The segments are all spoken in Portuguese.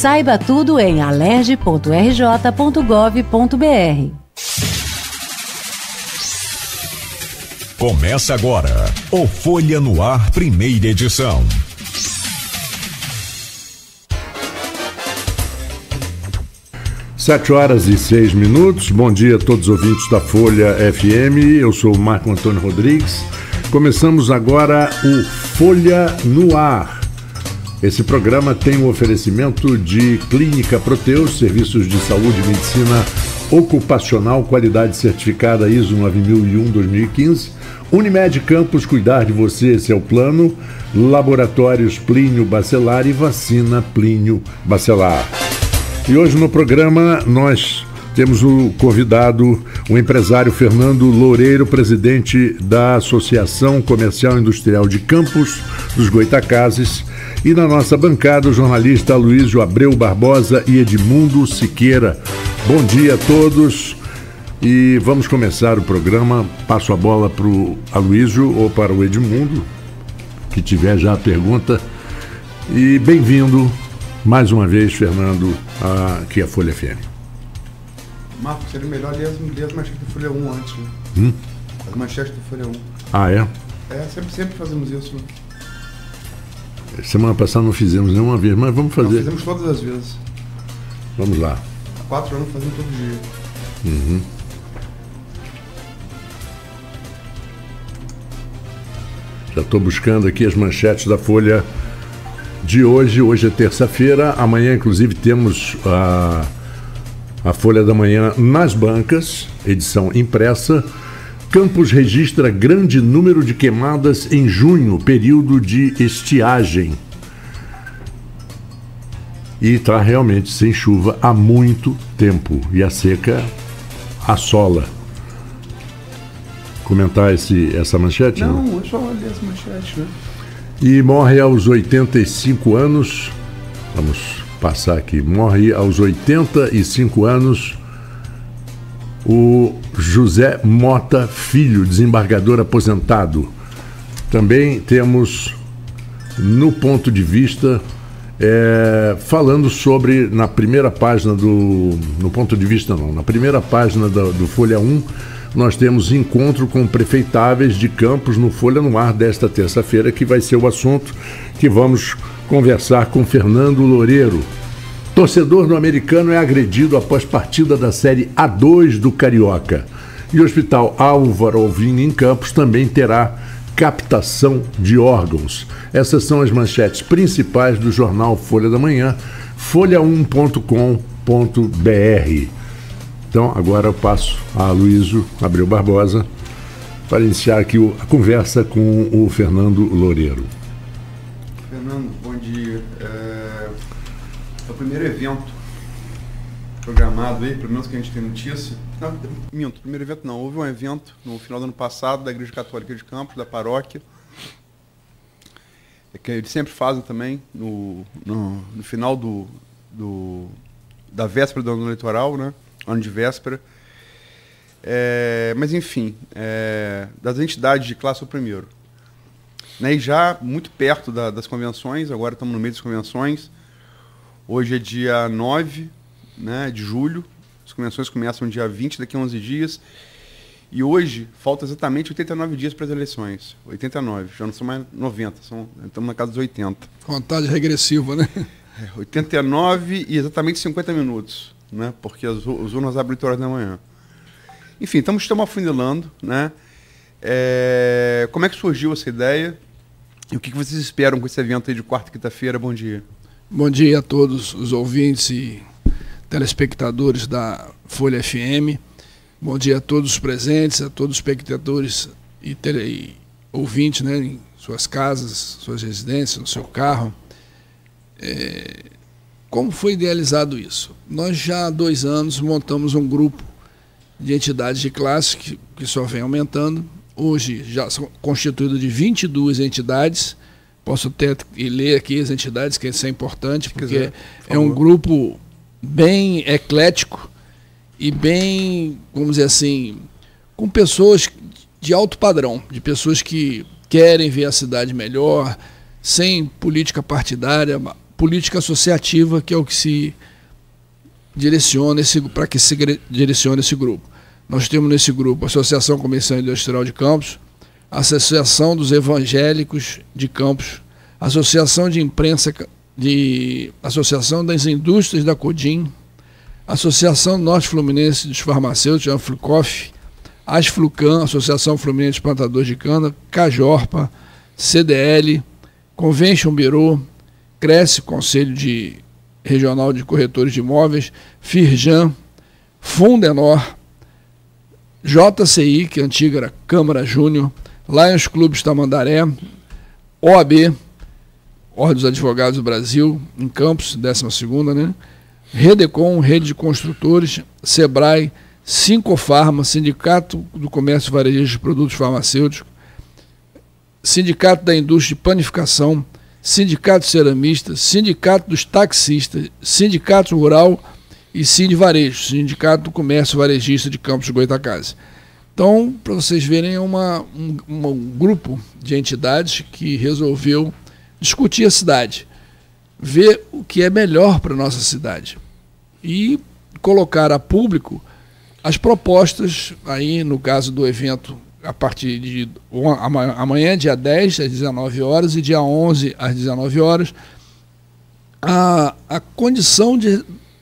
Saiba tudo em alerj.rj.gov.br. Começa agora o Folha no Ar, primeira edição. Sete horas e 6 minutos. Bom dia a todos os ouvintes da Folha FM. Eu sou o Marco Antônio Rodrigues. Começamos agora o Folha no Ar. Esse programa tem um oferecimento de Clínica Proteus, serviços de saúde e medicina ocupacional, qualidade certificada ISO 9001-2015. Unimed Campos, cuidar de você, esse é o plano. Laboratórios Plínio Bacelar e vacina Plínio Bacelar. E hoje no programa nós temos o convidado, o empresário Fernando Loureiro, presidente da Associação Comercial e Industrial de Campos dos Goitacazes. E na nossa bancada, o jornalista Aloysio Abreu Barbosa e Edmundo Siqueira. Bom dia a todos e vamos começar o programa. Passo a bola para o Aloysio ou para o Edmundo, que tiver já a pergunta. E bem-vindo mais uma vez, Fernando, aqui à Folha FM. Marco, seria melhor ler as manchetes do Folha 1 antes, né? As manchetes do Folha 1. Ah, é? É, sempre fazemos isso, né? Semana passada não fizemos nenhuma vez, mas vamos fazer. Não, fizemos todas as vezes. Vamos lá. Há 4 anos fazemos todo dia. Já estou buscando aqui as manchetes da Folha de hoje. Hoje é terça-feira. Amanhã, inclusive, temos a Folha da Manhã nas bancas, edição impressa. Campos registra grande número de queimadas em junho, período de estiagem. E está realmente sem chuva há muito tempo. E a seca assola. Comentar essa manchete? Não, eu só ler as manchetes, né? E morre aos 85 anos. Vamos passar aqui. Morre aos 85 anos o José Mota Filho, desembargador aposentado. Também temos no ponto de vista, falando sobre, na primeira página no ponto de vista não, na primeira página do Folha 1, nós temos encontro com prefeitáveis de Campos no Folha no Ar desta terça-feira, que vai ser o assunto que vamos conversar com Fernando Loureiro. Torcedor do Americano é agredido após partida da Série A2 do Carioca. E o Hospital Álvaro Alvim em Campos também terá captação de órgãos. Essas são as manchetes principais do jornal Folha da Manhã, folha1.com.br. Então, agora eu passo a Aloysio Abreu Barbosa para iniciar aqui a conversa com o Fernando Loureiro. Fernando, bom dia. É o primeiro evento programado aí, pelo menos que a gente tem notícia. Não, minto, primeiro evento não. Houve um evento no final do ano passado da Igreja Católica de Campos, da paróquia, que eles sempre fazem também no final da véspera do ano eleitoral, né? Ano de véspera. Mas, enfim, das entidades de classe o primeiro. Né? E já muito perto das convenções, agora estamos no meio das convenções. Hoje é dia 9, né, de julho. As convenções começam dia 20, daqui a 11 dias. E hoje falta exatamente 89 dias para as eleições. 89, já não são mais 90, estamos na casa dos 80. Contagem regressiva, né? 89 e exatamente 50 minutos, né? Porque as urnas abrem 8 horas da manhã. Enfim, estamos afunilando, né? Como é que surgiu essa ideia? E o que vocês esperam com esse evento aí de quarta e quinta-feira? Bom dia. Bom dia a todos os ouvintes e telespectadores da Folha FM. Bom dia a todos os presentes, a todos os espectadores e ouvintes, né, em suas casas, suas residências, no seu carro. Como foi idealizado isso? Nós já há 2 anos montamos um grupo de entidades de classe que só vem aumentando. Hoje já são constituídos de 22 entidades. Posso até ler aqui as entidades, que isso é importante, porque é um grupo bem eclético e bem, vamos dizer assim, com pessoas de alto padrão, de pessoas que querem ver a cidade melhor, sem política partidária, política associativa, que é o que se direciona para que se direcione esse grupo. Nós temos nesse grupo a Associação Comercial Industrial de Campos, a Associação dos Evangélicos de Campos, a Associação de Imprensa, Associação das Indústrias da Codim, a Associação Norte Fluminense dos Farmacêuticos, a Flucof, a Asflucan, Associação Fluminense de Plantadores de Cana, Cajorpa, CDL, Convention Bureau, Cresce, Conselho Regional de Corretores de Imóveis, Firjan, Fundenor, JCI, que antiga era Câmara Júnior, Lions Clubes Tamandaré, OAB, Ordem dos Advogados do Brasil, em Campos, 12ª, né? Redecom, Rede de Construtores, Sebrae, Sincofarma, Sindicato do Comércio Varejista de Produtos Farmacêuticos, Sindicato da Indústria de Panificação, Sindicato Ceramista, Sindicato dos Taxistas, Sindicato Rural e Sindivarejo, Sindicato do Comércio Varejista de Campos de Goytacazes. Então, para vocês verem, é um grupo de entidades que resolveu discutir a cidade, ver o que é melhor para a nossa cidade e colocar a público as propostas, aí no caso do evento, a partir de amanhã, dia 10, às 19 horas, e dia 11, às 19 horas, a condição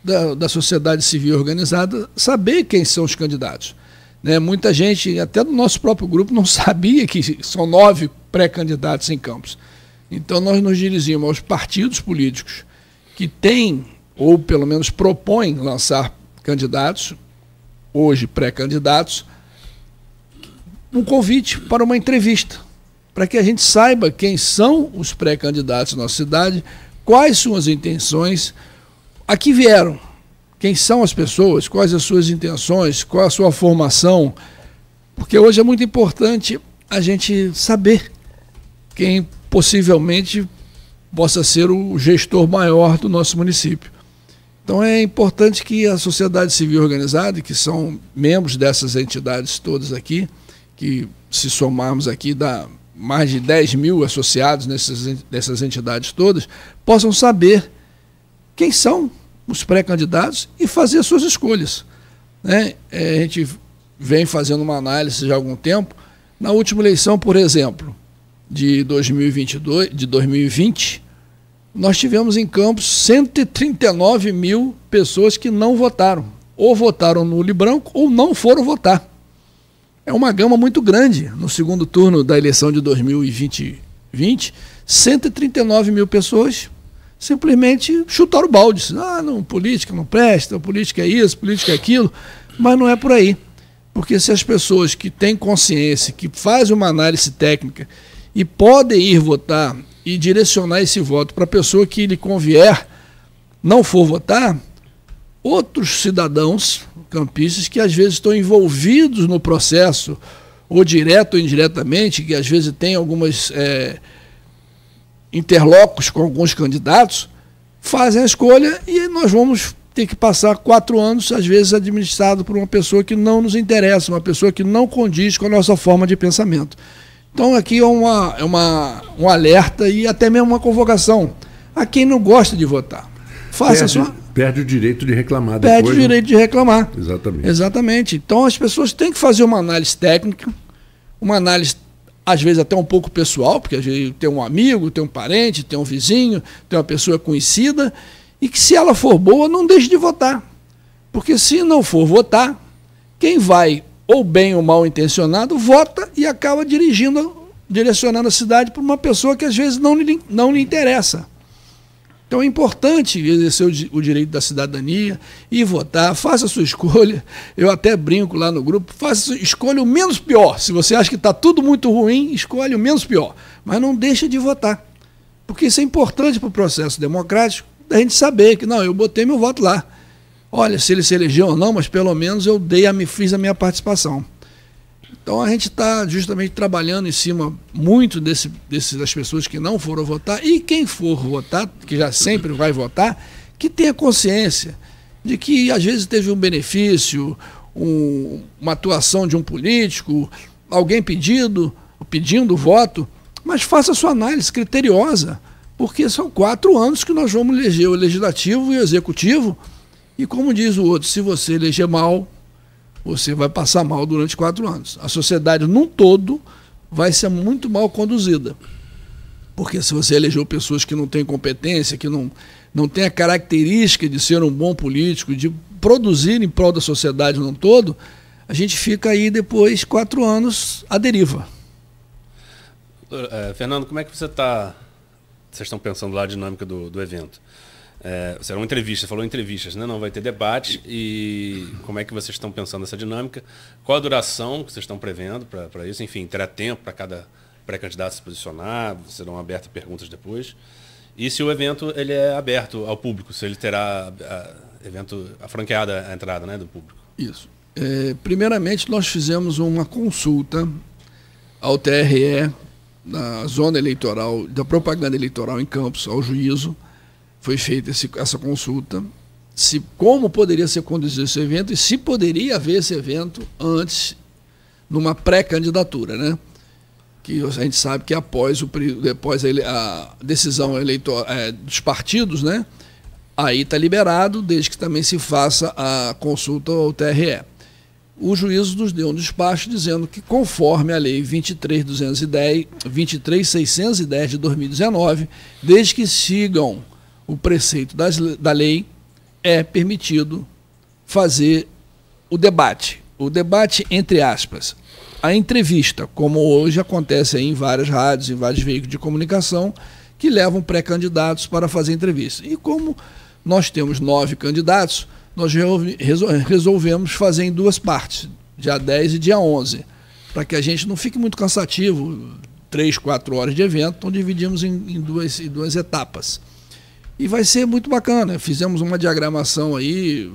da sociedade civil organizada saber quem são os candidatos. Né? Muita gente, até do nosso próprio grupo, não sabia que são 9 pré-candidatos em Campos. Então nós nos dirigimos aos partidos políticos que têm, ou pelo menos propõem lançar candidatos, hoje pré-candidatos, um convite para uma entrevista, para que a gente saiba quem são os pré-candidatos na nossa cidade, quais são as intenções, a que vieram, quem são as pessoas, quais as suas intenções, qual a sua formação, porque hoje é muito importante a gente saber quem possivelmente possa ser o gestor maior do nosso município. Então é importante que a sociedade civil organizada, que são membros dessas entidades todas aqui, que se somarmos aqui dá mais de 10 mil associados nessas entidades todas, possam saber quem são os pré-candidatos e fazer as suas escolhas. Né? A gente vem fazendo uma análise já há algum tempo. Na última eleição, por exemplo, de 2020, nós tivemos em Campos 139 mil pessoas que não votaram, ou votaram nulo e branco, ou não foram votar. É uma gama muito grande. No segundo turno da eleição de 2020, 139 mil pessoas simplesmente chutaram o balde. Não, política não presta, política é isso, política é aquilo, mas não é por aí. Porque se as pessoas que têm consciência, que fazem uma análise técnica e podem ir votar e direcionar esse voto para a pessoa que lhe convier, não for votar, outros cidadãos campistas que às vezes estão envolvidos no processo, ou direto ou indiretamente, que às vezes tem algumas interlocos com alguns candidatos, fazem a escolha e nós vamos ter que passar 4 anos, às vezes, administrado por uma pessoa que não nos interessa, uma pessoa que não condiz com a nossa forma de pensamento. Então aqui é um alerta e até mesmo uma convocação a quem não gosta de votar. Perde o direito de reclamar depois. Perde o direito de reclamar. Exatamente. Exatamente. Então as pessoas têm que fazer uma análise técnica, uma análise às vezes até um pouco pessoal, porque às vezes tem um amigo, tem um parente, tem um vizinho, tem uma pessoa conhecida, e que se ela for boa, não deixe de votar. Porque se não for votar, quem vai, ou bem ou mal intencionado, vota e acaba direcionando a cidade para uma pessoa que às vezes não lhe interessa. Então é importante exercer o direito da cidadania e votar, faça a sua escolha. Eu até brinco lá no grupo, escolha o menos pior. Se você acha que está tudo muito ruim, escolhe o menos pior. Mas não deixa de votar. Porque isso é importante para o processo democrático, da gente saber que, não, eu botei meu voto lá. Olha, se ele se elegeu ou não, mas pelo menos eu fiz a minha participação. Então a gente está justamente trabalhando em cima muito das pessoas que não foram votar, e quem for votar, que já sempre vai votar, que tenha consciência de que às vezes teve um benefício, uma atuação de um político, alguém pedindo voto, mas faça a sua análise criteriosa, Porque são 4 anos que nós vamos eleger o legislativo e o executivo, e como diz o outro, se você eleger mal, você vai passar mal durante 4 anos. A sociedade num todo vai ser muito mal conduzida. Porque se você elegeu pessoas que não têm competência, que não têm a característica de ser um bom político, de produzir em prol da sociedade num todo, a gente fica aí depois 4 anos à deriva. Fernando, como é que vocês estão pensando lá a dinâmica do evento? Será uma entrevista, falou em entrevistas, né? Não vai ter debate. E como é que vocês estão pensando essa dinâmica? Qual a duração que vocês estão prevendo para isso? Enfim, terá tempo para cada pré-candidato se posicionar? Serão abertas perguntas depois? E se o evento ele é aberto ao público? Se ele terá franqueada a entrada, né, do público? Isso. Primeiramente, nós fizemos uma consulta ao TRE, na zona eleitoral, da propaganda eleitoral em Campos, ao juízo. Foi feita essa consulta, como poderia ser conduzido esse evento e se poderia haver esse evento antes, numa pré-candidatura, né? Que a gente sabe que depois a decisão eleitoral dos partidos, né? Aí está liberado, desde que também se faça a consulta ao TRE. O juízo nos deu um despacho dizendo que, conforme a Lei 23.610 de 2019, desde que sigam o preceito da lei, é permitido fazer o debate. O debate, entre aspas, a entrevista, como hoje acontece aí em várias rádios, em vários veículos de comunicação, que levam pré-candidatos para fazer entrevista. E como nós temos 9 candidatos, nós resolvemos fazer em 2 partes, dia 10 e dia 11, para que a gente não fique muito cansativo, 3, 4 horas de evento, então dividimos em duas etapas. E vai ser muito bacana. Fizemos uma diagramação aí,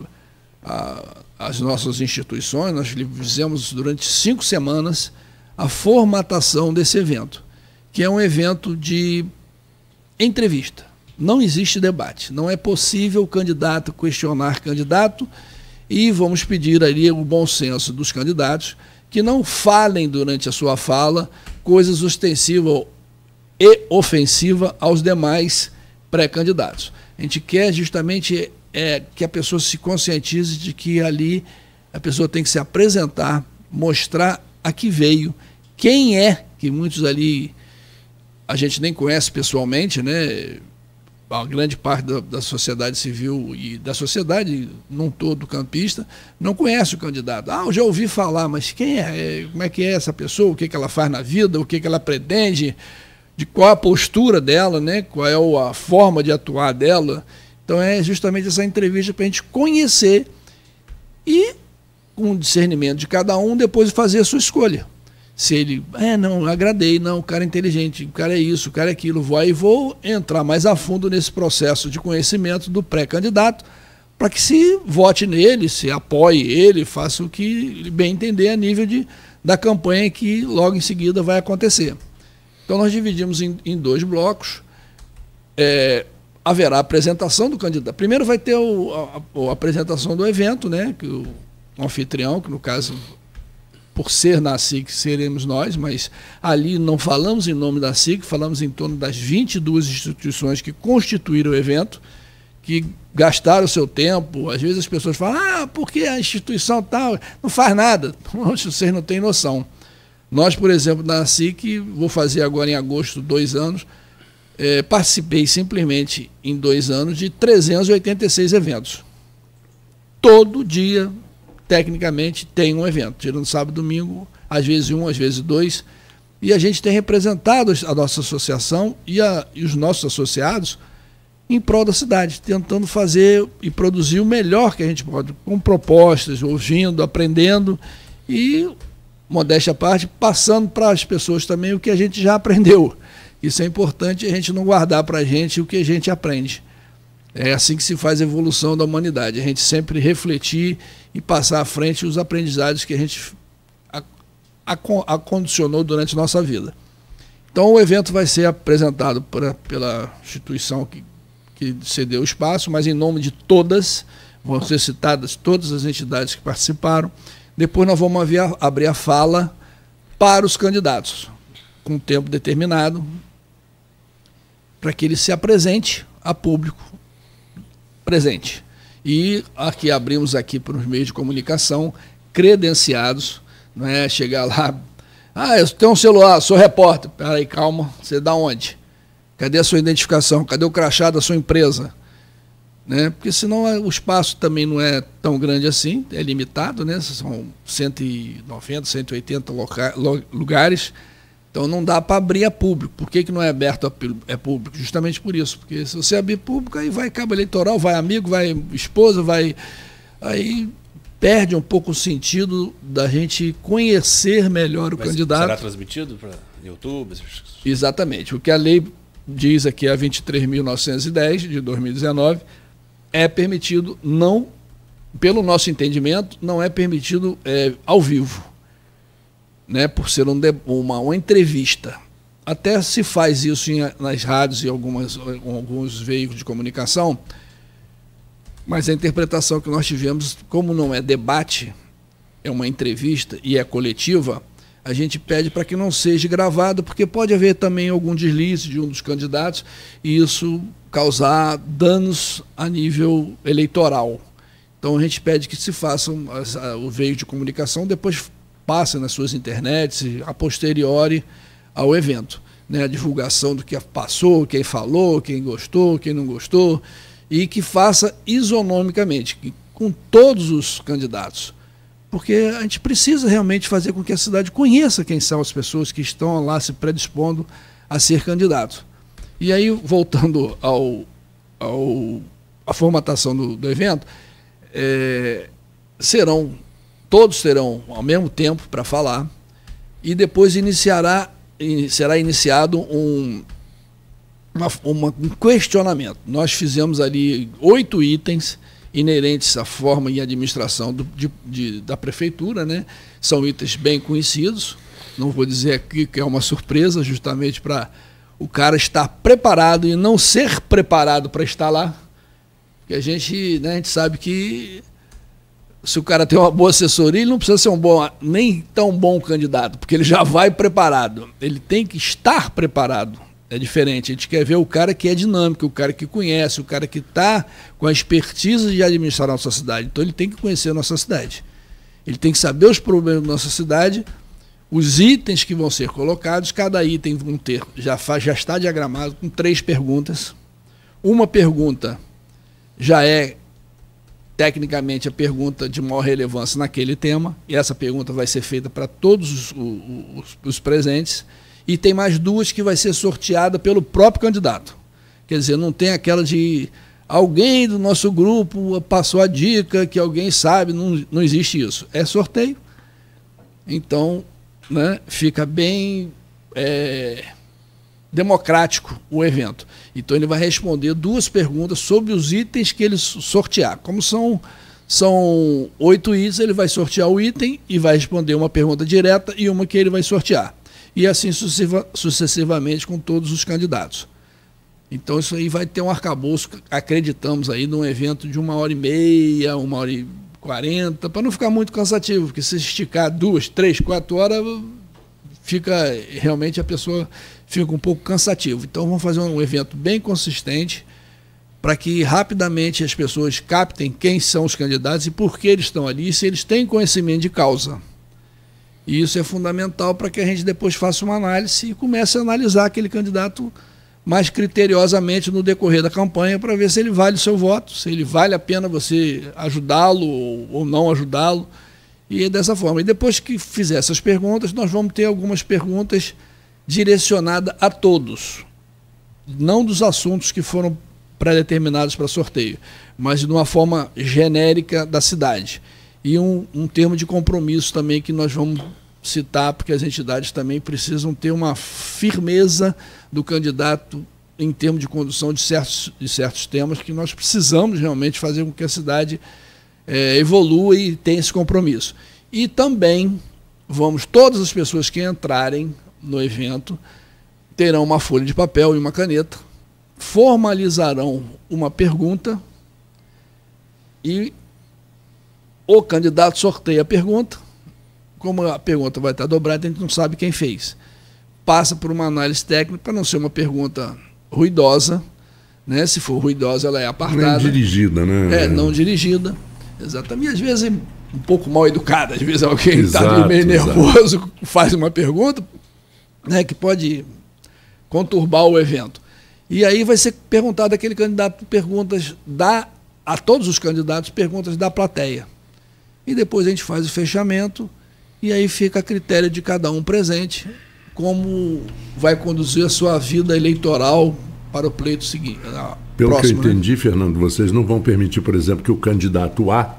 as nossas instituições, nós fizemos durante 5 semanas a formatação desse evento, que é um evento de entrevista. Não existe debate, não é possível o candidato questionar candidato, e vamos pedir ali o bom senso dos candidatos que não falem durante a sua fala coisas ostensivas e ofensivas aos demais pré-candidatos. A gente quer justamente que a pessoa se conscientize de que ali a pessoa tem que se apresentar, mostrar a que veio, quem é, que muitos ali a gente nem conhece pessoalmente, né? A grande parte da sociedade civil e da sociedade num todo campista não conhece o candidato. Eu já ouvi falar, mas quem é? Como é que é essa pessoa? O que ela faz na vida? O que ela pretende? De qual a postura dela, né? Qual é a forma de atuar dela? Então é justamente essa entrevista para a gente conhecer e, com o discernimento de cada um, depois fazer a sua escolha. Se ele, não, agradei, não, o cara é inteligente, o cara é isso, o cara é aquilo, vou entrar mais a fundo nesse processo de conhecimento do pré-candidato, para que se vote nele, se apoie ele, faça o que ele bem entender a nível da campanha que logo em seguida vai acontecer. Então nós dividimos em 2 blocos. Haverá a apresentação do candidato. Primeiro vai ter a apresentação do evento, né? Que o anfitrião, que no caso, por ser na SIC, seremos nós, mas ali não falamos em nome da SIC, falamos em torno das 22 instituições que constituíram o evento, que gastaram o seu tempo. Às vezes as pessoas falam, porque a instituição tal não faz nada. Vocês não têm noção. Nós, por exemplo, na SIC, vou fazer agora em agosto 2 anos, participei simplesmente em 2 anos de 386 eventos. Todo dia, tecnicamente, tem um evento, tirando sábado e domingo, às vezes 1, às vezes 2, e a gente tem representado a nossa associação e os nossos associados em prol da cidade, tentando fazer e produzir o melhor que a gente pode, com propostas, ouvindo, aprendendo e, modéstia à parte, passando para as pessoas também o que a gente já aprendeu. Isso é importante, a gente não guardar para a gente o que a gente aprende. É assim que se faz a evolução da humanidade, a gente sempre refletir e passar à frente os aprendizados que a gente acondicionou durante a nossa vida. Então o evento vai ser apresentado pela instituição que cedeu o espaço, mas em nome de todas, vão ser citadas todas as entidades que participaram. Depois nós vamos abrir a fala para os candidatos, com um tempo determinado. para que ele se apresente a público presente. E aqui abrimos aqui para os meios de comunicação credenciados, não é chegar lá, eu tenho um celular, sou repórter. Peraí, calma, você dá onde? Cadê a sua identificação? Cadê o crachá da sua empresa? Né? Porque senão o espaço também não é tão grande assim, é limitado, né? São 190, 180 lugares, então não dá para abrir a público. Por que não é aberto a público? Justamente por isso, porque se você abrir público, aí vai cabo eleitoral, vai amigo, vai esposa, aí perde um pouco o sentido da gente conhecer melhor o candidato. Será transmitido para YouTube? Exatamente. O que a lei diz aqui, a 23.910 de 2019, é permitido, não, pelo nosso entendimento, não é permitido ao vivo, né, por ser uma entrevista. Até se faz isso nas rádios e alguns veículos de comunicação, mas a interpretação que nós tivemos, como não é debate, é uma entrevista e é coletiva, a gente pede para que não seja gravado, porque pode haver também algum deslize de um dos candidatos e isso causar danos a nível eleitoral. Então a gente pede que se façam o veio de comunicação, depois passe nas suas internets, a posteriori ao evento. Né? A divulgação do que passou, quem falou, quem gostou, quem não gostou, e que faça isonomicamente, com todos os candidatos. Porque a gente precisa realmente fazer com que a cidade conheça quem são as pessoas que estão lá se predispondo a ser candidato. E aí, voltando à formatação do evento, todos terão ao mesmo tempo para falar, e depois será iniciado um questionamento. Nós fizemos ali 8 itens inerentes à forma e administração da prefeitura, né? São itens bem conhecidos, não vou dizer aqui que é uma surpresa, justamente para o cara estar preparado e não ser preparado para estar lá, porque a gente sabe que se o cara tem uma boa assessoria, ele não precisa ser nem tão bom candidato, porque ele já vai preparado, ele tem que estar preparado. É diferente, a gente quer ver o cara que é dinâmico, o cara que conhece, o cara que está com a expertise de administrar a nossa cidade. Então ele tem que conhecer a nossa cidade. Ele tem que saber os problemas da nossa cidade, os itens que vão ser colocados, cada item vão ter, já está diagramado com 3 perguntas. Uma pergunta já é, tecnicamente, a pergunta de maior relevância naquele tema, e essa pergunta vai ser feita para todos os presentes. E tem mais 2 que vai ser sorteada pelo próprio candidato. Quer dizer, não tem aquela de alguém do nosso grupo passou a dica, que alguém sabe, não existe isso. É sorteio. Então, né, fica bem democrático o evento. Então ele vai responder 2 perguntas sobre os itens que ele sortear. Como são 8 itens, ele vai sortear o item e vai responder uma pergunta direta e uma que ele vai sortear. E assim sucessivamente com todos os candidatos. Então isso aí vai ter um arcabouço, acreditamos aí, num evento de 1h30, 1h40, para não ficar muito cansativo, porque se esticar 2, 3, 4 horas, realmente a pessoa fica um pouco cansativo. Então vamos fazer um evento bem consistente, para que rapidamente as pessoas captem quem são os candidatos e por que eles estão ali, e se eles têm conhecimento de causa. E isso é fundamental para que a gente depois faça uma análise e comece a analisar aquele candidato mais criteriosamente no decorrer da campanha, para ver se ele vale o seu voto, se ele vale a pena você ajudá-lo ou não ajudá-lo, e é dessa forma. E depois que fizer essas perguntas, nós vamos ter algumas perguntas direcionadas a todos, não dos assuntos que foram pré-determinados para sorteio, mas de uma forma genérica da cidade. E um termo de compromisso também que nós vamos citar, porque as entidades também precisam ter uma firmeza do candidato em termos de condução de certos temas, que nós precisamos realmente fazer com que a cidade evolua e tenha esse compromisso. E também todas as pessoas que entrarem no evento terão uma folha de papel e uma caneta, formalizarão uma pergunta e o candidato sorteia a pergunta. Como a pergunta vai estar dobrada, a gente não sabe quem fez. Passa por uma análise técnica, para não ser uma pergunta ruidosa, né? Se for ruidosa, ela é apartada. Não dirigida, né? Não dirigida. Exatamente. Às vezes um pouco mal educada, às vezes alguém está Exato, meio nervoso, faz uma pergunta, né, que pode conturbar o evento. E aí vai ser perguntado aquele candidato perguntas a todos os candidatos perguntas da plateia. E depois a gente faz o fechamento e aí fica a critério de cada um presente como vai conduzir a sua vida eleitoral para o pleito seguinte. Pelo próximo, que eu entendi, Fernando, vocês não vão permitir, por exemplo, que o candidato A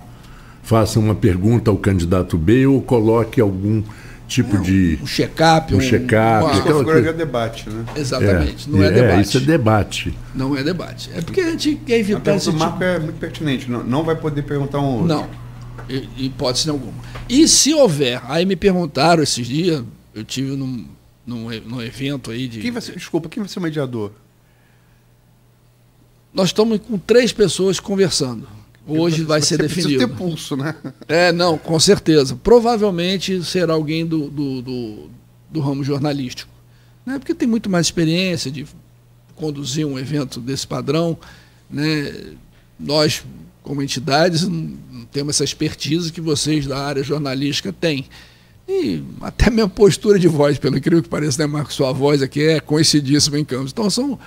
faça uma pergunta ao candidato B ou coloque algum tipo de... Um check-up. Um check-up. Isso configuraria debate, né? Exatamente. Não é debate. Isso é debate. Não é debate. É porque a gente quer evitar esse O tipo... Marco é muito pertinente. Não vai poder perguntar um outro. Não. Hipótese nenhuma. E se houver... Aí me perguntaram esses dias, eu tive num evento aí de... Quem vai ser o mediador? Nós estamos com 3 pessoas conversando. Hoje vai ser definido. Precisa ter pulso, né? Não, com certeza. Provavelmente será alguém do ramo jornalístico. Né? Porque tem muito mais experiência de conduzir um evento desse padrão. Né? Nós, como entidades, não temos essa expertise que vocês da área jornalística têm. E até minha postura de voz, pelo incrível que pareça, né, Marcos? Sua voz aqui é conhecidíssima em Campos. Então são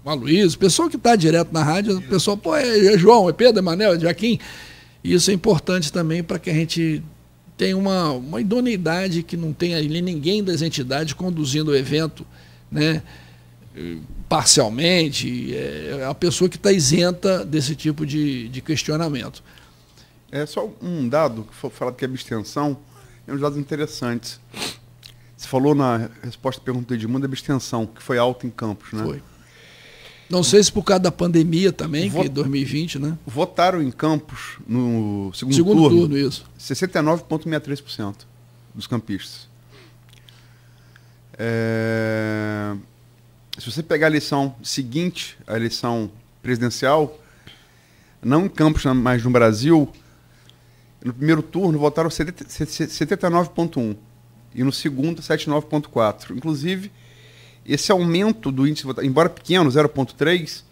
o Aloysio, o pessoal que está direto na rádio, o pessoal, é João, é Pedro, é Manel, é Joaquim. E isso é importante também para que a gente tenha uma idoneidade que não tenha ali ninguém das entidades conduzindo o evento, né, parcialmente. É a pessoa que está isenta desse tipo de questionamento. É só um dado, que foi falado que é abstenção. Tem uns dados interessantes. Você falou na resposta à pergunta do Edmundo da abstenção, que foi alta em Campos, né? Foi. Não sei se por causa da pandemia também, que é 2020, né? Votaram em Campos no segundo turno, isso. 69,63% dos campistas. Se você pegar a eleição seguinte, a eleição presidencial, não em Campos, mas no Brasil, no primeiro turno votaram 79,1% e no segundo 79,4%. Inclusive, esse aumento do índice de votação, embora pequeno, 0,3%,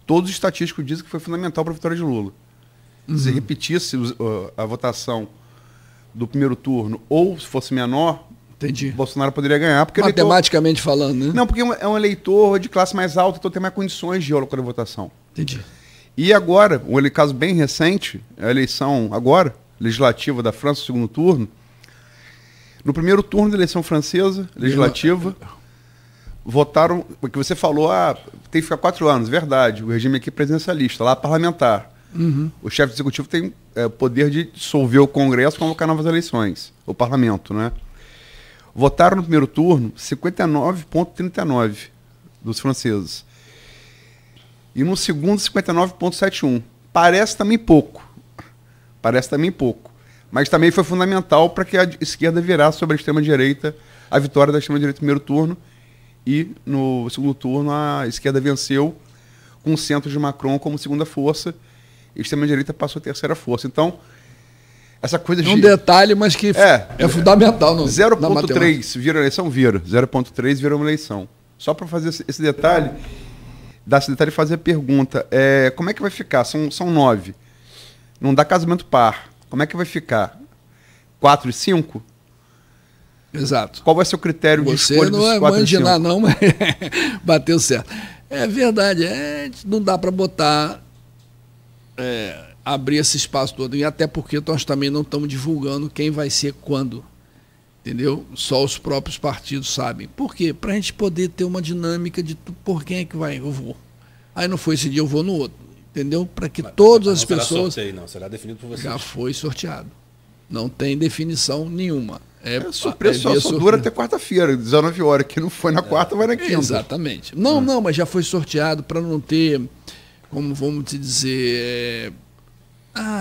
todos os estatísticos dizem que foi fundamental para a vitória de Lula. Se repetisse a votação do primeiro turno ou se fosse menor, entendi, Bolsonaro poderia ganhar. Porque matematicamente falando, né? Não, porque é um eleitor de classe mais alta, então tem mais condições de alocar a votação. Entendi. E agora, um caso bem recente, a eleição agora, legislativa da França, segundo turno, no primeiro turno da eleição francesa, legislativa, votaram, o que você falou, tem que ficar 4 anos, verdade, o regime aqui é presidencialista, lá é parlamentar. O chefe executivo tem o poder de dissolver o Congresso e convocar novas eleições, o parlamento, né? Votaram no primeiro turno 59,39% dos franceses. E no segundo, 59,71%. Parece também pouco. Mas também foi fundamental para que a esquerda virasse sobre a extrema-direita, a vitória da extrema-direita no primeiro turno. E no segundo turno, a esquerda venceu com o centro de Macron como segunda força. E a extrema-direita passou a terceira força. Então, essa coisa de... um detalhe, mas que é fundamental. 0,3 vira eleição? Vira. 0,3 vira uma eleição. Só para fazer esse detalhe... Dar esse detalhe e fazer a pergunta. Como é que vai ficar? São 9. Não dá casamento par. Como é que vai ficar? 4 e 5? Exato. Qual vai ser o critério de escolha dos 4 e 5? Você não é imaginar não, mas bateu certo. É verdade. Não dá para botar... abrir esse espaço todo. E até porque nós também não estamos divulgando quem vai ser quando. Entendeu? Só os próprios partidos sabem. Por quê? Para a gente poder ter uma dinâmica de por quem é que vai, eu vou. Aí não foi esse dia, eu vou no outro. Entendeu? Para que todas as pessoas... Será definido por vocês. Já foi sorteado. Não tem definição nenhuma. Surpresa só dura até quarta-feira, 19 horas. Que não foi na quarta, vai na quinta. Exatamente. Não, mas já foi sorteado para não ter, como vamos te dizer...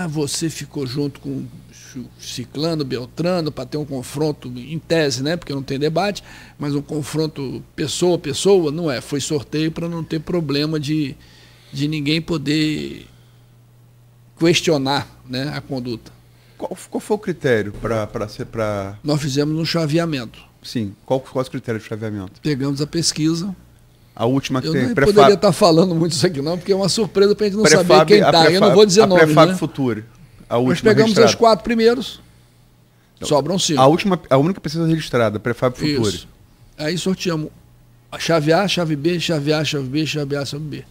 você ficou junto com Ciclano, Beltrano, para ter um confronto em tese, né? Porque não tem debate, mas um confronto pessoa a pessoa, não é. Foi sorteio para não ter problema de ninguém poder questionar, né, a conduta. Qual foi o critério para ser para... Nós fizemos um chaveamento. Sim. Qual os critérios de chaveamento? Pegamos a pesquisa A última que Eu tem não poderia estar falando muito isso aqui não, porque é uma surpresa para a gente não saber quem está. Eu não vou dizer nome, Prefab né? Future. A última Nós pegamos registrada. os 4 primeiros, sobram 5. A única pesquisa registrada, Prefab Future. Isso. Aí sorteamos a chave A, chave B, chave A, chave B, chave A, chave B.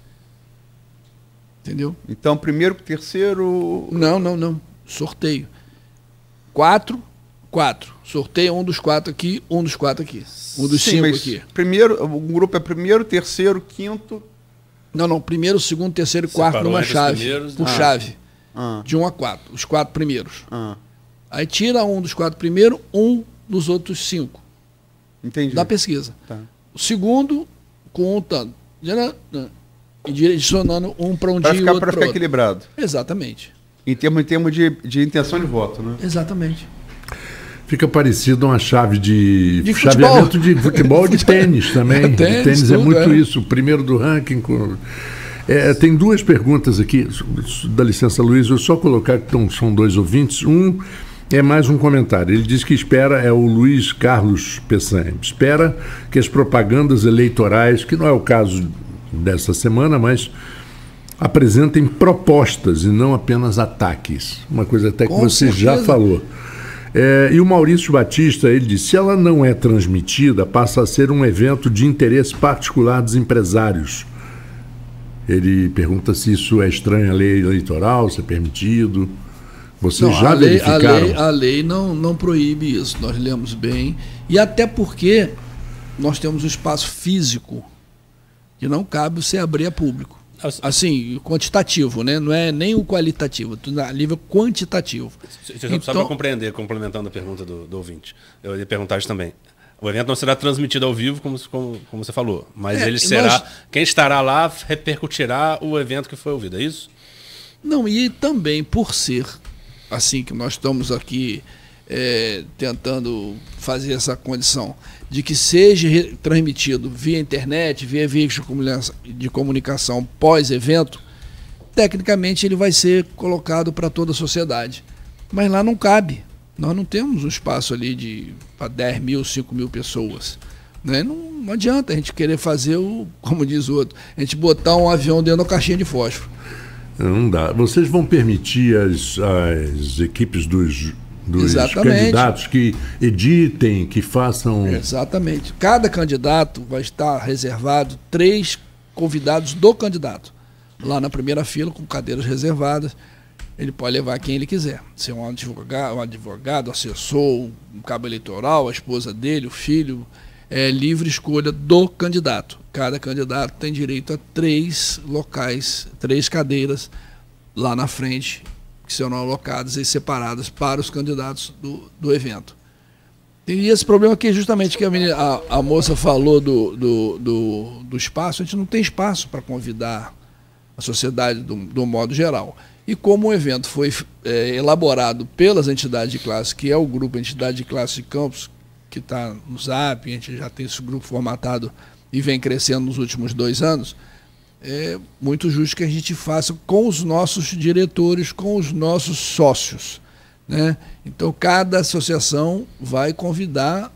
Entendeu? Então, primeiro, terceiro... Não. Sorteio. 4. Sorteia um dos 4 aqui, um dos 4 aqui. Um dos 5 aqui. Primeiro, o grupo é primeiro, terceiro, quinto... Não. Primeiro, segundo, terceiro e quarto Separou numa entre os chave. primeiros, Por né? chave. Ah, De 1 a 4. Os 4 primeiros. ah, Aí tira um dos 4 primeiros, um dos outros 5. entendi. Da pesquisa. Tá. O segundo, contando. E direcionando um para um Para dia e ficar, outro para outro. equilibrado. Exatamente. Em termos de intenção de voto, né? Exatamente. Fica parecido uma chave de futebol. chaveamento de futebol e de tênis também. O tênis é tudo, muito isso, o primeiro do ranking. Tem 2 perguntas aqui, dá licença, Luiz, eu só colocar que são 2 ouvintes. Um é mais um comentário. Ele diz que espera, é o Luiz Carlos Peçanha, espera que as propagandas eleitorais, que não é o caso dessa semana, mas apresentem propostas e não apenas ataques. Uma coisa até que Com você já certeza. falou. E o Maurício Batista, ele disse, se ela não é transmitida, passa a ser um evento de interesse particular dos empresários. Ele pergunta se isso é estranho à lei eleitoral, se é permitido. Vocês Não, já verificaram? a lei não proíbe isso, nós lemos bem. E até porque nós temos um espaço físico que não cabe você abrir a público. Assim, quantitativo, né? Não é nem o qualitativo, tudo a nível quantitativo. Só para compreender, complementando a pergunta do ouvinte, eu ia perguntar isso também. O evento não será transmitido ao vivo, como você falou, mas ele será. Quem estará lá repercutirá o evento que foi ouvido, é isso? Não, e também por ser assim que nós estamos aqui tentando fazer essa condição de que seja transmitido via internet, via veículos de comunicação pós-evento, tecnicamente ele vai ser colocado para toda a sociedade. Mas lá não cabe. Nós não temos um espaço ali para 10 mil, 5 mil pessoas. Né? Não adianta a gente querer fazer, como diz o outro, a gente botar um avião dentro da caixinha de fósforo. Não dá. Vocês vão permitir as equipes dos candidatos que editem, que façam... Exatamente. Cada candidato vai estar reservado 3 convidados do candidato. Lá na primeira fila, com cadeiras reservadas. Ele pode levar quem ele quiser. Se é um advogado, assessor, um cabo eleitoral, a esposa dele, o filho. É livre escolha do candidato. Cada candidato tem direito a 3 locais, 3 cadeiras lá na frente, que serão alocadas e separadas para os candidatos do evento. E esse problema aqui, justamente, que a moça falou do espaço, a gente não tem espaço para convidar a sociedade do modo geral. E como o evento foi elaborado pelas entidades de classe, que é o grupo Entidade de Classe de Campos, que está no Zap, a gente já tem esse grupo formatado e vem crescendo nos últimos 2 anos, é muito justo que a gente faça com os nossos diretores, com os nossos sócios. Né? Então, cada associação vai convidar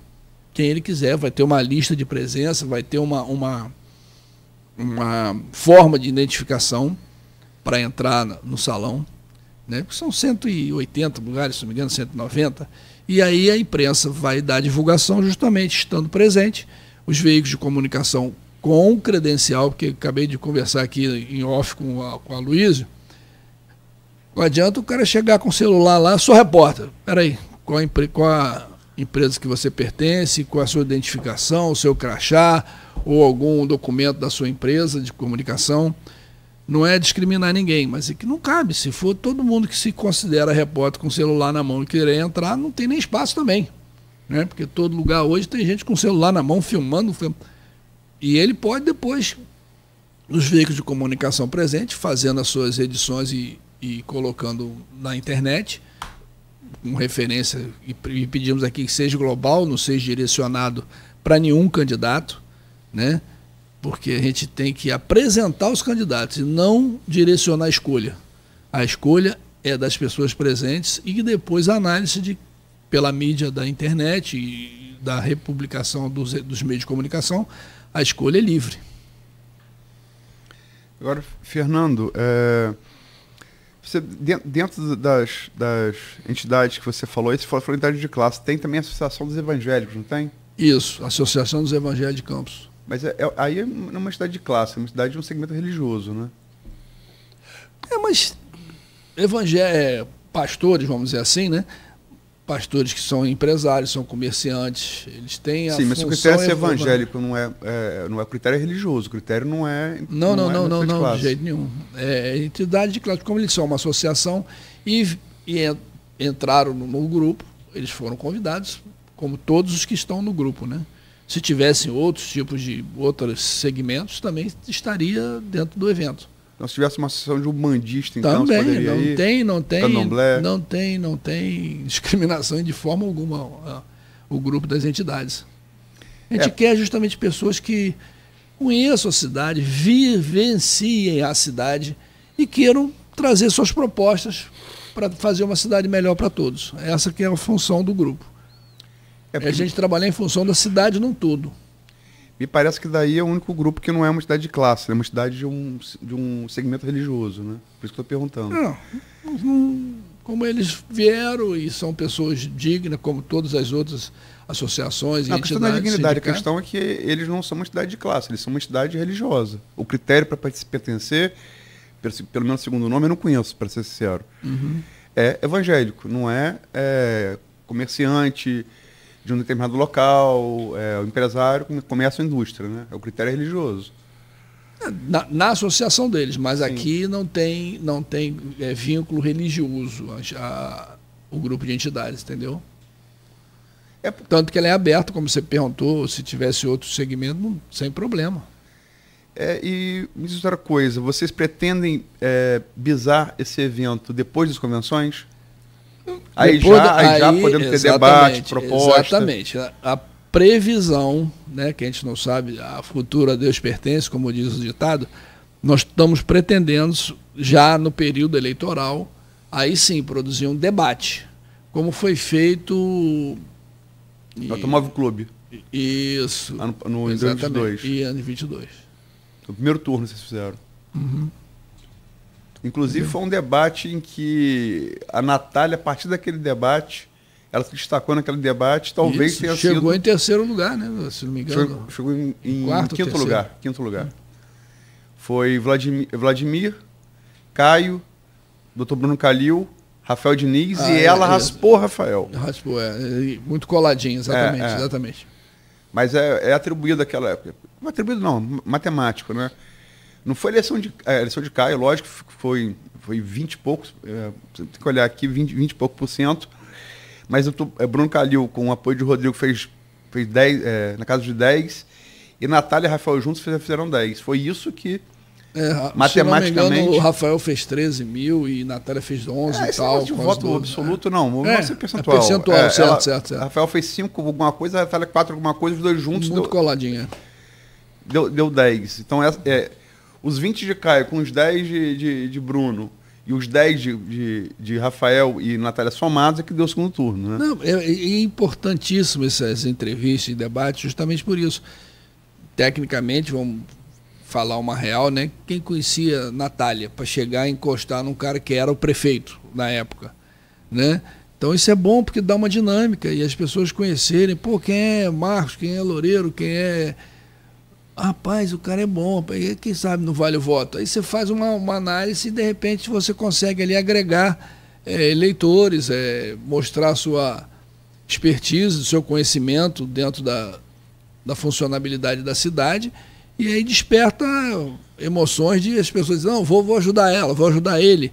quem ele quiser, vai ter uma lista de presença, vai ter uma forma de identificação para entrar no salão, né? São 180 lugares, se não me engano, 190, e aí a imprensa vai dar divulgação justamente estando presente, os veículos de comunicação com credencial, porque acabei de conversar aqui em off com a Luísio. Não adianta o cara chegar com o celular lá, sou repórter. Peraí, qual a empresa que você pertence, qual a sua identificação, o seu crachá, ou algum documento da sua empresa de comunicação. Não é discriminar ninguém, mas é que não cabe. Se for todo mundo que se considera repórter com o celular na mão e querer entrar, não tem nem espaço também. Né? Porque todo lugar hoje tem gente com o celular na mão, filmando. E ele pode depois, nos veículos de comunicação presentes, fazendo as suas edições e colocando na internet, com referência, e pedimos aqui que seja global, não seja direcionado para nenhum candidato, né? Porque a gente tem que apresentar os candidatos e não direcionar a escolha. A escolha é das pessoas presentes e depois a análise pela mídia da internet e da republicação dos meios de comunicação, a escolha é livre. Agora, Fernando, você, dentro das entidades que você falou, você falou entidade de classe, tem também a Associação dos Evangélicos, não tem? Isso, Associação dos Evangélicos de Campos. Mas aí não é uma entidade de classe, é uma entidade de um segmento religioso, né? Mas pastores, vamos dizer assim, né? Pastores que são empresários, são comerciantes, eles têm a função... Sim, mas se o critério é ser evangélico não é o critério religioso, o critério não é... Não, de jeito nenhum. É entidade de classe, como eles são uma associação e entraram no grupo, eles foram convidados, como todos os que estão no grupo, né? Se tivessem outros tipos de outros segmentos, também estaria dentro do evento. Então, se tivesse uma associação de umbandista, então também, você poderia ir? Não tem discriminação de forma alguma o grupo das entidades. A gente quer justamente pessoas que conheçam a cidade, vivenciem a cidade e queiram trazer suas propostas para fazer uma cidade melhor para todos. Essa que é a função do grupo. A gente trabalhar em função da cidade num todo. Me parece que daí é o único grupo que não é uma entidade de classe, é uma entidade de um segmento religioso, né? Por isso que eu estou perguntando. Como eles vieram e são pessoas dignas, como todas as outras associações e entidades. A questão da dignidade, a questão é que eles não são uma entidade de classe, eles são uma entidade religiosa. O critério para pertencer, pelo menos segundo o nome, eu não conheço, para ser sincero. É evangélico, não é comerciante de um determinado local, o empresário, comércio ou indústria, né? O critério religioso. Na associação deles, mas sim, aqui não tem vínculo religioso o grupo de entidades, entendeu? Tanto que ela é aberta, como você perguntou, se tivesse outro segmento, sem problema. E me diz outra coisa, vocês pretendem bisar esse evento depois das convenções? Aí já podemos ter debate, proposta. Exatamente. A previsão, né, que a gente não sabe, a futura a Deus pertence, como diz o ditado, nós estamos pretendendo, já no período eleitoral, aí sim, produzir um debate, como foi feito... No Automóvel Clube. Isso. No 22. E ano 22. No primeiro turno vocês fizeram. Inclusive foi um debate em que a Natália, a partir daquele debate, ela se destacou naquele debate, talvez tenha sido... Chegou em terceiro lugar, né? Se não me engano. Chegou em quinto lugar. Foi Vladimir, Caio, Dr. Bruno Calil, Rafael Diniz e ela raspou Rafael. Raspou, muito coladinho, exatamente. Mas é atribuído àquela época. Não atribuído não, matemático, né? Não foi eleição de Caio, lógico que foi 20 e poucos, tem que olhar aqui, 20 e pouco por cento, mas Bruno Calil, com o apoio de Rodrigo, fez 10, na casa de 10, e Natália e Rafael juntos fizeram 10. Foi isso que, matematicamente... Se não me engano, o Rafael fez 13 mil e Natália fez 11 e tal. De voto absoluto, não, vamos ser percentual. Certo. Rafael fez 5 alguma coisa, a Natália 4 alguma coisa, os dois juntos... Muito coladinha. Deu 10. Então, os 20 de Caio com os 10 de Bruno e os 10 de Rafael e Natália somados é que deu o segundo turno, né? Não, é importantíssimo essas entrevistas e debates justamente por isso. Tecnicamente, vamos falar uma real, né? Quem conhecia Natália para chegar e encostar num cara que era o prefeito na época, né? Então isso é bom porque dá uma dinâmica e as pessoas conhecerem, quem é Marcos, quem é Loureiro, quem é... Rapaz, o cara é bom, quem sabe não vale o voto. Aí você faz uma análise e de repente você consegue ali agregar eleitores, mostrar a sua expertise, o seu conhecimento dentro da funcionabilidade da cidade, e aí desperta emoções de as pessoas dizem, não, vou ajudar ela, vou ajudar ele.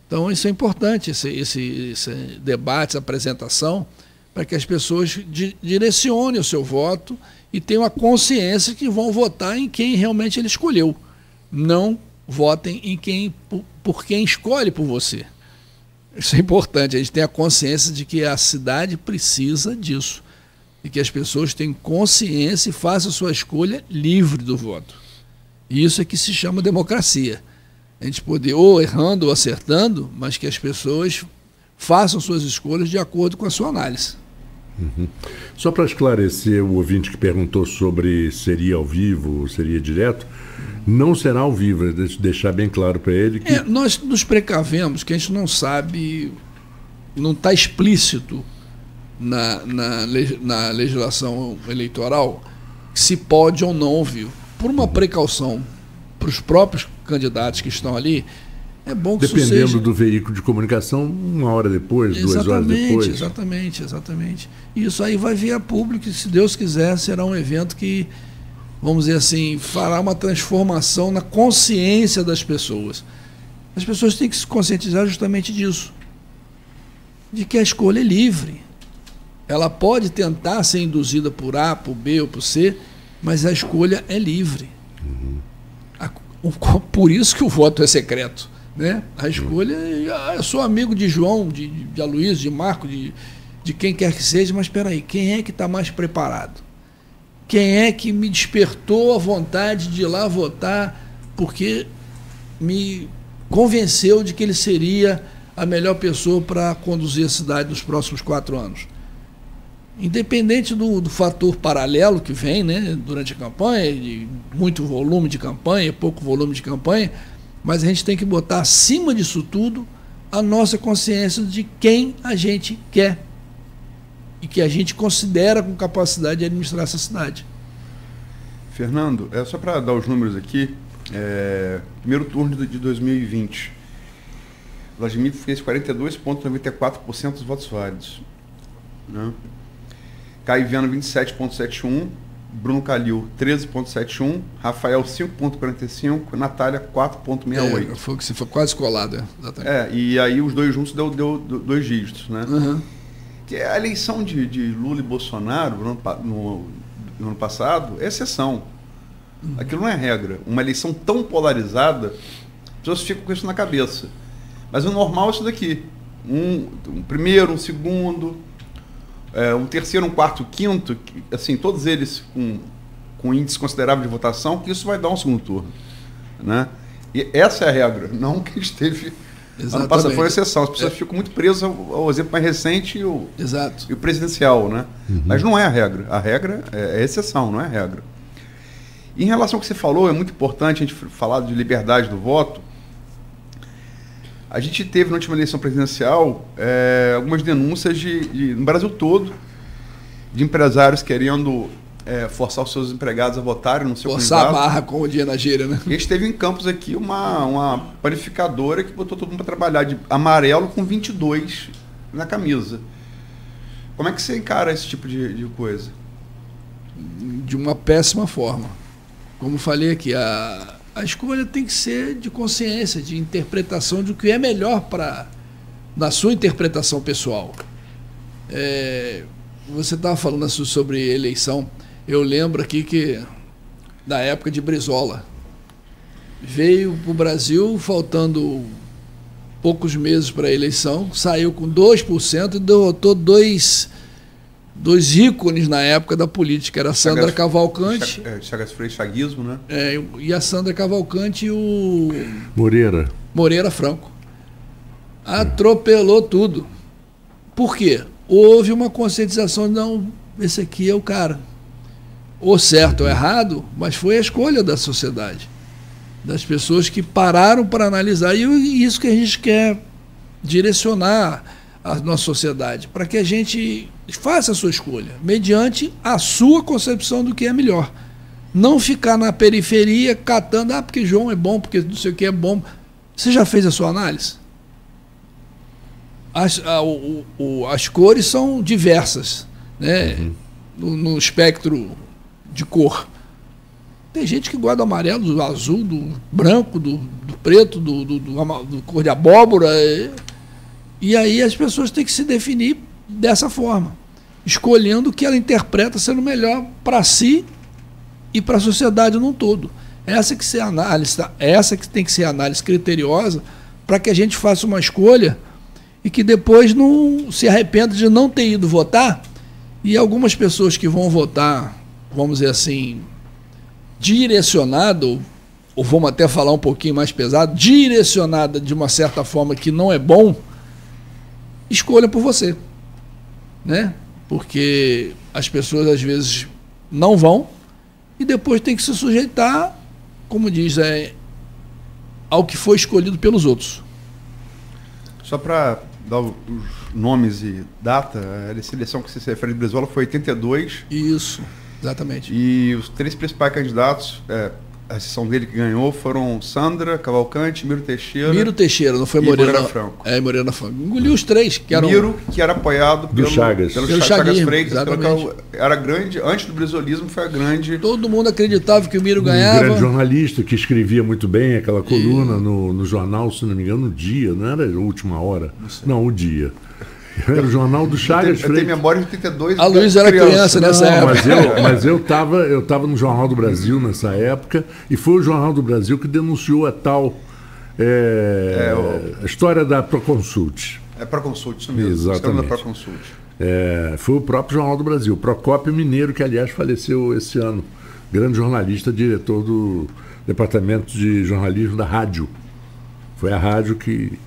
Então isso é importante, esse debate, essa apresentação, para que as pessoas direcionem o seu voto e tenham a consciência que vão votar em quem realmente ele escolheu. Não votem por quem escolhe por você. Isso é importante, a gente tem a consciência de que a cidade precisa disso. E que as pessoas tenham consciência e façam a sua escolha livre do voto. E isso é que se chama democracia. A gente poder, ou errando ou acertando, mas que as pessoas façam suas escolhas de acordo com a sua análise. Só para esclarecer o ouvinte que perguntou sobre seria ao vivo, seria direto, não será ao vivo, deixar bem claro para ele que... Nós nos precavemos, que a gente não sabe, não está explícito na legislação eleitoral se pode ou não ao vivo. Por uma precaução para os próprios candidatos que estão ali, é bom que dependendo isso seja... do veículo de comunicação, 1 hora depois, 2 horas depois. Exatamente. Isso aí vai vir a público e, se Deus quiser, será um evento que, vamos dizer assim, fará uma transformação na consciência das pessoas. As pessoas têm que se conscientizar justamente disso, de que a escolha é livre. Ela pode tentar ser induzida por A, por B ou por C, mas a escolha é livre. Por isso que o voto é secreto. Né? A escolha, eu sou amigo de João, de Aloysio, de Marco, de quem quer que seja, mas espera aí, quem é que está mais preparado? Quem é que me despertou a vontade de ir lá votar porque me convenceu de que ele seria a melhor pessoa para conduzir a cidade nos próximos 4 anos? Independente do fator paralelo que vem, né, durante a campanha, de muito volume de campanha, pouco volume de campanha, mas a gente tem que botar acima disso tudo a nossa consciência de quem a gente quer e que a gente considera com capacidade de administrar essa cidade. Fernando, só para dar os números aqui, primeiro turno de 2020, Vladimir fez 42,94% dos votos válidos. Né? Caio Viana, 27,71%. Bruno Calil, 13,71%, Rafael, 5,45%, Natália, 4,68%. Foi quase colada. E aí os dois juntos deu 2 dígitos, né? Que a eleição de Lula e Bolsonaro no ano passado é exceção. Aquilo não é regra. Uma eleição tão polarizada, as pessoas ficam com isso na cabeça. Mas o normal é isso daqui. Um primeiro, um segundo... um terceiro, um quarto, quinto, assim, todos eles com índice considerável de votação, que isso vai dar um segundo turno. Né? E essa é a regra, não que esteve... Ano passado foi uma exceção, as pessoas ficam muito presas ao exemplo mais recente e o presidencial. Né? Mas não é a regra é a exceção, não é a regra. E em relação ao que você falou, é muito importante a gente falar de liberdade do voto. A gente teve na última eleição presidencial algumas denúncias no Brasil todo de empresários querendo forçar os seus empregados a votarem no seu forçar candidato. A barra, como o dia na gíria, né? E a gente teve em Campos aqui uma panificadora que botou todo mundo para trabalhar de amarelo com 22 na camisa. Como é que você encara esse tipo de coisa? De uma péssima forma. Como falei aqui, a escolha tem que ser de consciência, de interpretação do que é melhor na sua interpretação pessoal. Você estava falando sobre eleição. Eu lembro aqui que, na época de Brizola, veio para o Brasil faltando poucos meses para a eleição, saiu com 2% e derrotou dois ícones na época da política, era a Sandra Cavalcante. Chaguismo, né? E a Sandra Cavalcante e o Moreira Franco. Atropelou tudo. Por quê? Houve uma conscientização, não, esse aqui é o cara. Ou certo ou errado, mas foi a escolha da sociedade, das pessoas que pararam para analisar, e isso que a gente quer direcionar a nossa sociedade, para que a gente faça a sua escolha, mediante a sua concepção do que é melhor. Não ficar na periferia catando, porque João é bom, porque não sei o que é bom. Você já fez a sua análise? As cores são diversas, né? No espectro de cor. Tem gente que gosta do amarelo, do azul, do branco, do preto, do cor de abóbora. E aí as pessoas têm que se definir dessa forma, escolhendo o que ela interpreta sendo melhor para si e para a sociedade num todo. Essa que tem que ser a análise criteriosa para que a gente faça uma escolha e que depois não se arrependa de não ter ido votar. E algumas pessoas que vão votar, vamos dizer assim, direcionado, ou vamos até falar um pouquinho mais pesado, direcionada de uma certa forma que não é bom, escolha por você, né? porque as pessoas às vezes não vão e depois tem que se sujeitar, como diz, ao que foi escolhido pelos outros. Só para dar os nomes e data, a seleção que se refere de Brizola foi 82. Isso, exatamente. E os 3 principais candidatos, a sessão dele que ganhou, foram Sandra Cavalcante, Miro Teixeira. Não foi e Moreira Franco. Moreira Franco. Engoliu os 3, que eram... Miro, que era apoiado pelo Chagas Freitas, era grande, antes do brizolismo foi a grande... Todo mundo acreditava que o Miro Um ganhava. grande jornalista que escrevia muito bem aquela coluna no jornal, se não me engano, no Dia, não era a Última Hora, não, o Dia. Era o jornal do Chagas Freitas. Eu tenho memória de 82. A Luiz era criança nessa época. Mas eu estava no Jornal do Brasil nessa época, e foi o Jornal do Brasil que denunciou a tal a história da Proconsult. Proconsult, isso mesmo. Exatamente. Da Proconsult. Foi o próprio Jornal do Brasil. Procópio Mineiro, que aliás faleceu esse ano. Grande jornalista, diretor do Departamento de Jornalismo da Rádio. Foi a rádio que...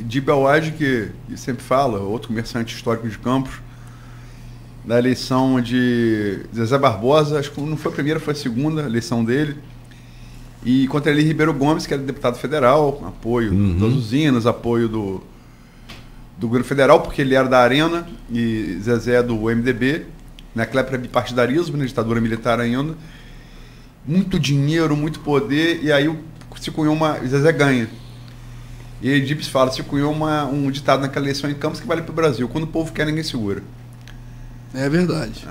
De Belwade, que sempre fala, outro comerciante histórico de Campos, da eleição de Zezé Barbosa, acho que não foi a primeira, foi a segunda eleição dele, e contra ele Ribeiro Gomes, que era deputado federal, apoio das usinas, apoio do governo federal, porque ele era da Arena, e Zezé do MDB, naquela época bipartidarismo, na ditadura militar ainda, muito dinheiro, muito poder, e aí se cunhou Zezé ganha. E aí Dips fala, se cunhou um ditado naquela eleição em Campos que vale para o Brasil. Quando o povo quer, ninguém segura. É verdade.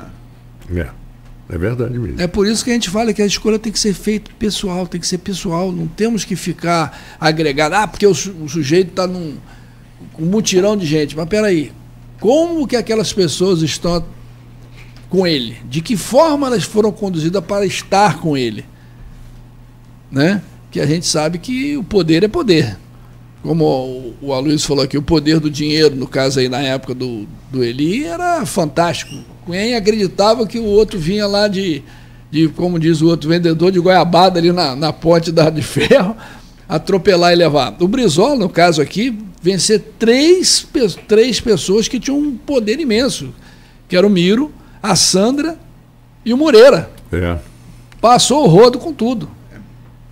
É verdade mesmo. É por isso que a gente fala que a escolha tem que ser feita pessoal, tem que ser pessoal. Não temos que ficar agregado. Porque o sujeito está com um mutirão de gente. Mas peraí, como que aquelas pessoas estão com ele? De que forma elas foram conduzidas para estar com ele? Né? Que a gente sabe que o poder é poder. Como o Aloysio falou aqui, o poder do dinheiro, no caso aí na época do Eli, era fantástico. Quem acreditava que o outro vinha lá de como diz o outro, vendedor de goiabada ali na ponte de ferro, atropelar e levar. O Brizola, no caso aqui, vencer três pessoas que tinham um poder imenso, que era o Miro, a Sandra e o Moreira. Passou o rodo com tudo.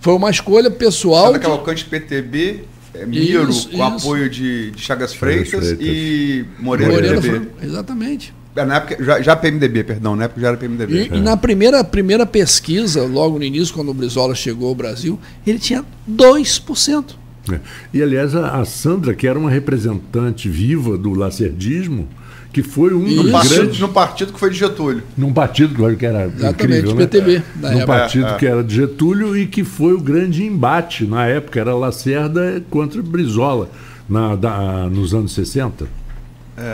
Foi uma escolha pessoal. Sandra Cavalcante, PTB... Miro, com apoio de Chagas Freitas e Moreira PMDB. Exatamente. Na época, já PMDB, perdão, na época já era PMDB. E na primeira pesquisa, logo no início, quando o Brizola chegou ao Brasil, ele tinha 2%. E, aliás, a Sandra, que era uma representante viva do lacerdismo, que foi no partido que foi de Getúlio. Num partido que era incrível, PTB, né? Num partido que era de Getúlio e que foi o grande embate na época, era Lacerda contra Brizola, nos anos 60.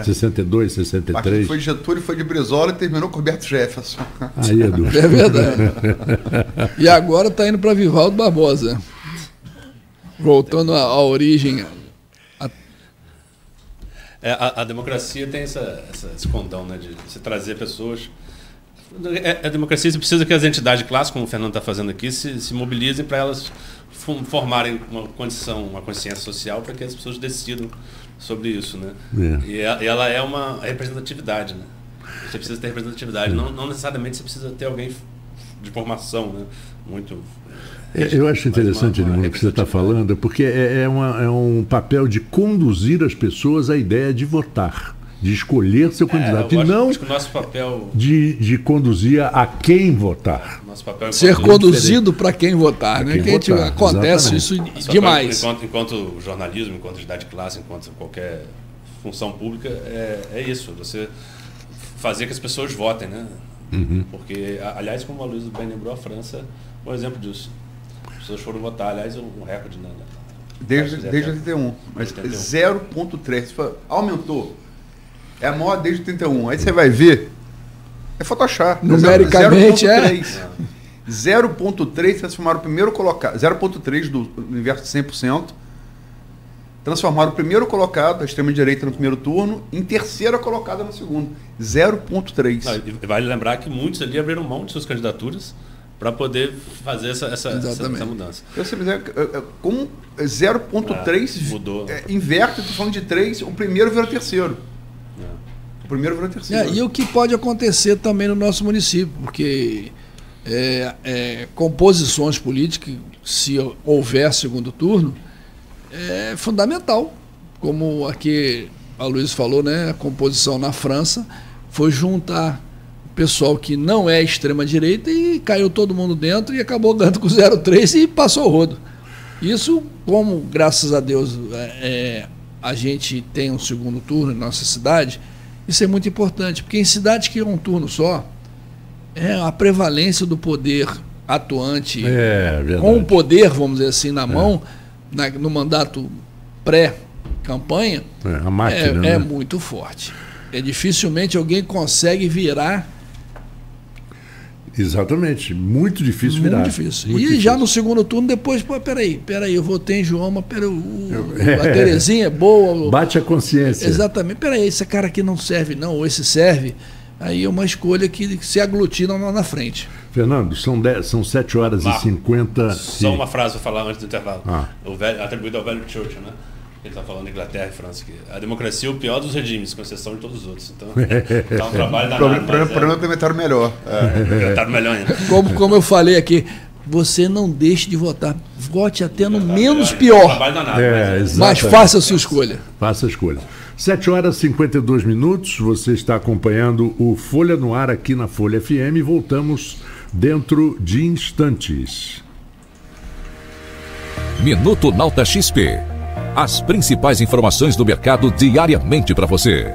62, 63. O partido foi de Getúlio, foi de Brizola e terminou com o Roberto Jefferson. Aí, Edu. É verdade. E agora está indo para Vivaldo Barbosa. Voltando à origem... A democracia tem esse condão, né, de você trazer pessoas. A democracia precisa que as entidades de classe, como o Fernando está fazendo aqui, se mobilizem para elas formarem uma consciência social para que as pessoas decidam sobre isso, né? E ela é uma representatividade, né? Você precisa ter representatividade, não necessariamente você precisa ter alguém de formação, né? Muito. Eu acho interessante, Edmundo, o que você está falando, porque é um papel de conduzir as pessoas à ideia de votar, de escolher seu candidato, e não acho que o nosso papel de conduzir a quem votar. Nosso papel ser conduzido para quem votar, né? Que acontece exatamente. Isso demais. Enquanto jornalismo, enquanto entidade de classe, enquanto qualquer função pública, é isso, você fazer que as pessoas votem, né? Porque, aliás, como a Luísa bem lembrou, a França é um exemplo disso. As pessoas foram votar, aliás, um recorde desde 81, mas 0,3 aumentou. É a maior desde 31. Aí você vai ver, é Photoshop. Numericamente 0,3 transformaram o primeiro colocado, 0,3 do universo de 100%, transformaram o primeiro colocado, a extrema-direita, no primeiro turno, em terceira colocada no segundo. 0,3. Vale lembrar que muitos ali abriram mão de suas candidaturas para poder fazer essa mudança. Com 0,3 mudou. Inverte, estou falando de 3, o primeiro vira o terceiro. O primeiro virou terceiro. E o que pode acontecer também no nosso município, porque composições políticas, se houver segundo turno, é fundamental. Como aqui a Luiz falou, né, a composição na França foi juntar o pessoal que não é extrema-direita e caiu todo mundo dentro e acabou ganhando com 0,3 e passou o rodo. Isso, como, graças a Deus, a gente tem um segundo turno em nossa cidade, isso é muito importante, porque em cidades que é um turno só, a prevalência do poder atuante, com o poder, vamos dizer assim, na mão, no mandato pré-campanha, a máquina, é muito forte. Dificilmente alguém consegue virar. Exatamente, muito difícil virar. Muito difícil. Muito difícil. Já no segundo turno, depois, peraí, eu votei em João, mas a Terezinha é boa. Bate a consciência. Exatamente, peraí, esse cara aqui não serve não, ou esse serve, aí é uma escolha que se aglutina lá na frente. Fernando, são 7h50. Só uma frase para falar antes do intervalo. Atribuído ao velho Churchill, né? Ele está falando Inglaterra e França. Que a democracia é o pior dos regimes, com exceção de todos os outros. Então, tá um trabalho danado. O problema é implementar o melhor. Implementar o melhor ainda. Como eu falei aqui, você não deixe de votar. Vote até no menos pior. Trabalho danado. Mas faça a sua escolha. Faça a escolha. 7h52. Você está acompanhando o Folha no Ar aqui na Folha FM. Voltamos dentro de instantes. Minuto Nauta XP. As principais informações do mercado diariamente para você.